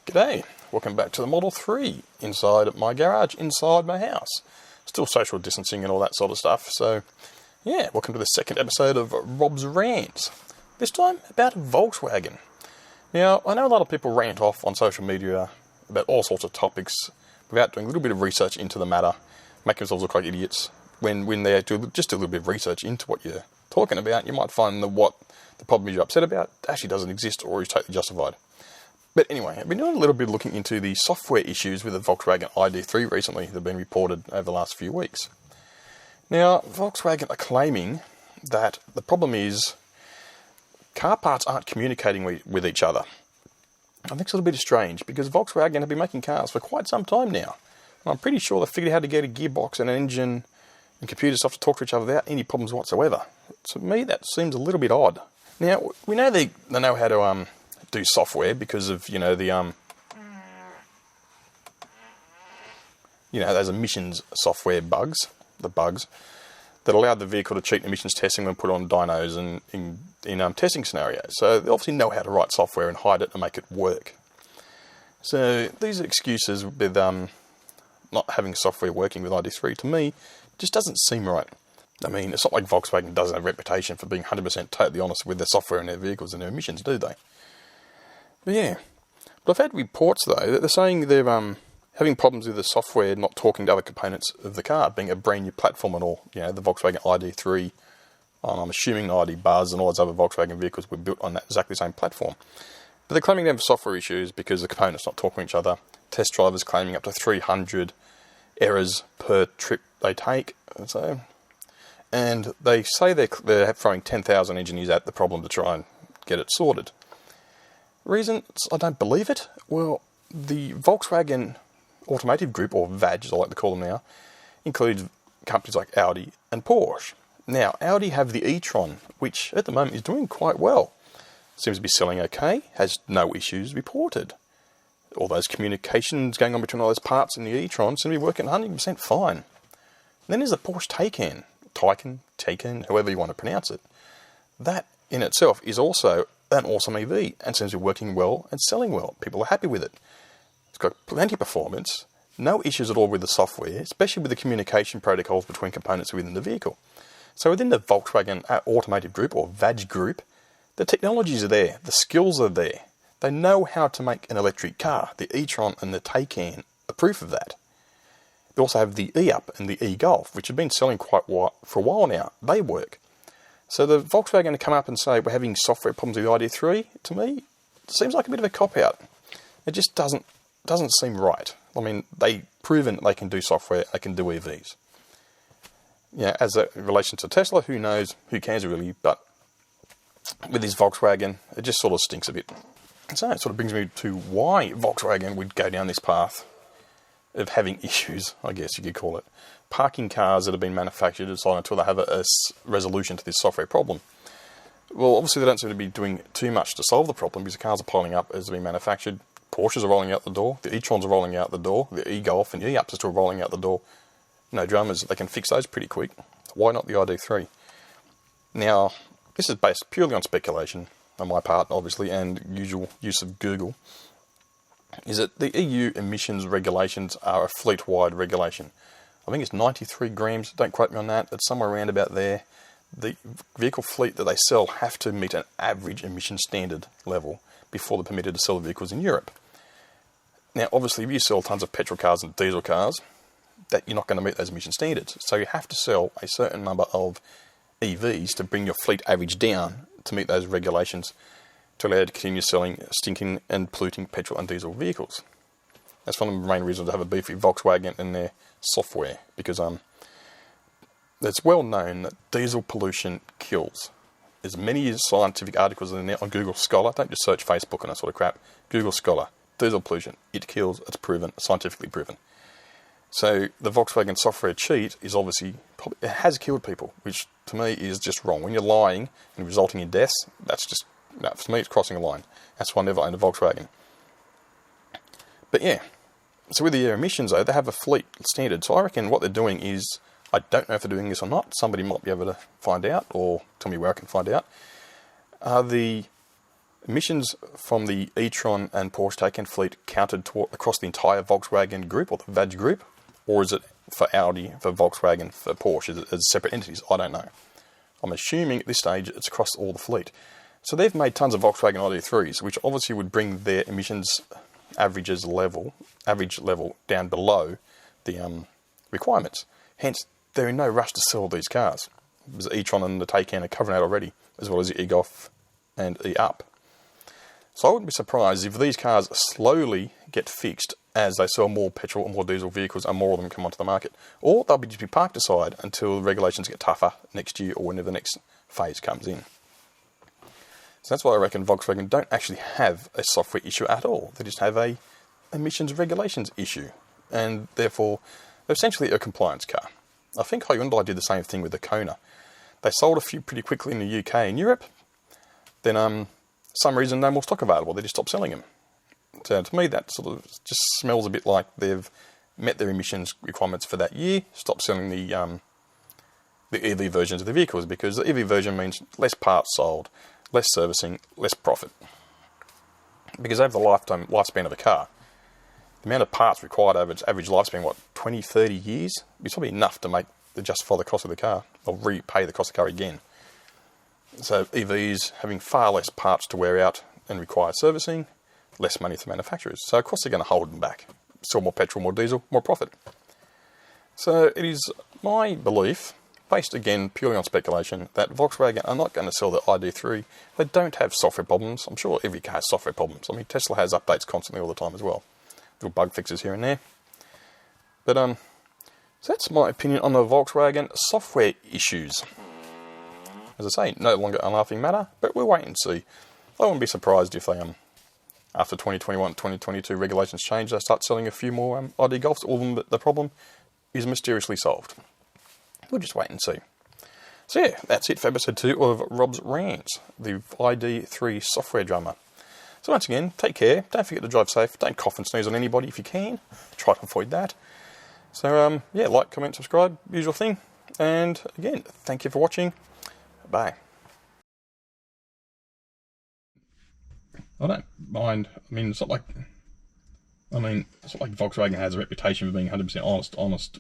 G'day, welcome back to the Model 3 inside my garage, inside my house. Still social distancing and all that sort of stuff, so yeah, welcome to the second episode of Robs Rants. This time about a Volkswagen. Now, I know a lot of people rant off on social media about all sorts of topics without doing a little bit of research into the matter, making themselves look like idiots. When they do just a little bit of research into what you're talking about, you might find that what the problem you're upset about actually doesn't exist or is totally justified. But anyway, I've been doing a little bit looking into the software issues with the Volkswagen ID-3 recently that have been reported over the last few weeks. Now, Volkswagen are claiming that the problem is car parts aren't communicating with each other. I think it's a little bit strange because Volkswagen have been making cars for quite some time now. And I'm pretty sure they figured out how to get a gearbox and an engine and computer stuff to talk to each other without any problems whatsoever. To me, that seems a little bit odd. Now, we know they know how to do software because of, those emissions software bugs, the bugs that allowed the vehicle to cheat emissions testing when put on dynos and in testing scenarios. So they obviously know how to write software and hide it and make it work. So these excuses with not having software working with ID3 to me just doesn't seem right. I mean, it's not like Volkswagen doesn't have a reputation for being 100% totally honest with their software and their vehicles and their emissions, do they? But yeah. But I've had reports, though, that they're saying they're having problems with the software not talking to other components of the car, being a brand new platform and all. The Volkswagen ID3, I'm assuming the ID Buzz and all those other Volkswagen vehicles were built on that exactly same platform. But they're claiming they have software issues because the components not talking to each other. Test drivers claiming up to 300 errors per trip they take. And they say they're throwing 10,000 engineers at the problem to try and get it sorted. Reason I don't believe it? Well, the Volkswagen Automotive Group, or VAG as I like to call them now, includes companies like Audi and Porsche. Now, Audi have the Etron, which at the moment is doing quite well. Seems to be selling okay, has no issues reported. All those communications going on between all those parts in the Etron seem to be working 100% fine. And then there's the Porsche Taycan, however you want to pronounce it. That in itself is also an awesome EV and seems to be working well and selling well. People are happy with it. It's got plenty of performance, no issues at all with the software, especially with the communication protocols between components within the vehicle. So within the Volkswagen Automotive Group, or VAG Group, the technologies are there, the skills are there. They know how to make an electric car. The Etron and the Taycan are proof of that. They also have the E-Up and the E-Golf, which have been selling quite for a while now. They work. So the Volkswagen to come up and say we're having software problems with the ID3, to me, seems like a bit of a cop-out. It just doesn't seem right. I mean, they've proven they can do software, they can do EVs. As a relation to Tesla, who knows, who cares really, but with this Volkswagen, it just sort of stinks a bit. So it sort of brings me to why Volkswagen would go down this path of having issues, I guess you could call it. Parking cars that have been manufactured until they have a resolution to this software problem. Well, obviously they don't seem to be doing too much to solve the problem because the cars are piling up as they're being manufactured. Porsches are rolling out the door, the e-trons are rolling out the door, the e-Golf and the e-Ups are still rolling out the door. No dramas, they can fix those pretty quick. Why not the ID3? Now, this is based purely on speculation on my part, obviously, and usual use of Google, is that the EU emissions regulations are a fleet-wide regulation. I think it's 93 grams, don't quote me on that, it's somewhere around about there. The vehicle fleet that they sell have to meet an average emission standard level before they're permitted to sell the vehicles in Europe. Now, obviously, if you sell tons of petrol cars and diesel cars, that you're not going to meet those emission standards. So you have to sell a certain number of EVs to bring your fleet average down to meet those regulations to allow you to continue selling stinking and polluting petrol and diesel vehicles. That's one of the main reasons to have a beef with Volkswagen and their software, because it's well known that diesel pollution kills. There's many scientific articles in there on Google Scholar. Don't just search Facebook and that sort of crap. Google Scholar. Diesel pollution. It kills. It's proven. Scientifically proven. So the Volkswagen software cheat is obviously, it has killed people, which to me is just wrong. When you're lying and resulting in deaths, that's just, for me it's crossing a line. That's why I never owned a Volkswagen. But yeah, so with the air emissions though, they have a fleet standard. So I reckon what they're doing is, I don't know if they're doing this or not, somebody might be able to find out or tell me where I can find out, are the emissions from the Etron and Porsche Taycan fleet counted across the entire Volkswagen group, or the VAG group, or is it for Audi, for Volkswagen, for Porsche, as separate entities? I don't know. I'm assuming at this stage it's across all the fleet. So they've made tons of Volkswagen ID-3s, which obviously would bring their emissions average level down below the requirements. Hence, they're in no rush to sell these cars. The Etron and the Taycan are covering out already, as well as the e-Golf and e-Up. So I wouldn't be surprised if these cars slowly get fixed as they sell more petrol or more diesel vehicles and more of them come onto the market. Or they'll just be parked aside until regulations get tougher next year or whenever the next phase comes in. So that's why I reckon Volkswagen don't actually have a software issue at all. They just have a emissions regulations issue. And therefore, they're essentially a compliance car. I think Hyundai did the same thing with the Kona. They sold a few pretty quickly in the UK and Europe. Then, some reason, no more stock available. They just stopped selling them. So to me, that sort of just smells a bit like they've met their emissions requirements for that year, stopped selling the EV versions of the vehicles, because the EV version means less parts sold, less servicing, less profit. Because over the lifespan of a car, the amount of parts required over its average lifespan, what, 20, 30 years? It's probably enough to justify the cost of the car, or repay the cost of the car again. So EVs having far less parts to wear out and require servicing, less money for manufacturers. So of course they're going to hold them back. Sell more petrol, more diesel, more profit. So it is my belief, based again purely on speculation, that Volkswagen are not going to sell the ID3. They don't have software problems. I'm sure every car has software problems. I mean, Tesla has updates constantly all the time as well. Little bug fixes here and there. But so that's my opinion on the Volkswagen software issues. As I say, no longer a laughing matter, but we'll wait and see. I wouldn't be surprised if they, after 2021, 2022 regulations change, they start selling a few more ID Golfs, all of them, but the problem is mysteriously solved. We'll just wait and see. So yeah, that's it for episode 2 of Robs Rants, the ID3 software drama. So once again, take care, don't forget to drive safe, don't cough and sneeze on anybody if you can, try to avoid that. So yeah, like, comment, subscribe, usual thing, and again, thank you for watching. Bye. I don't mind. I mean, it's not like Volkswagen has a reputation for being 100% honest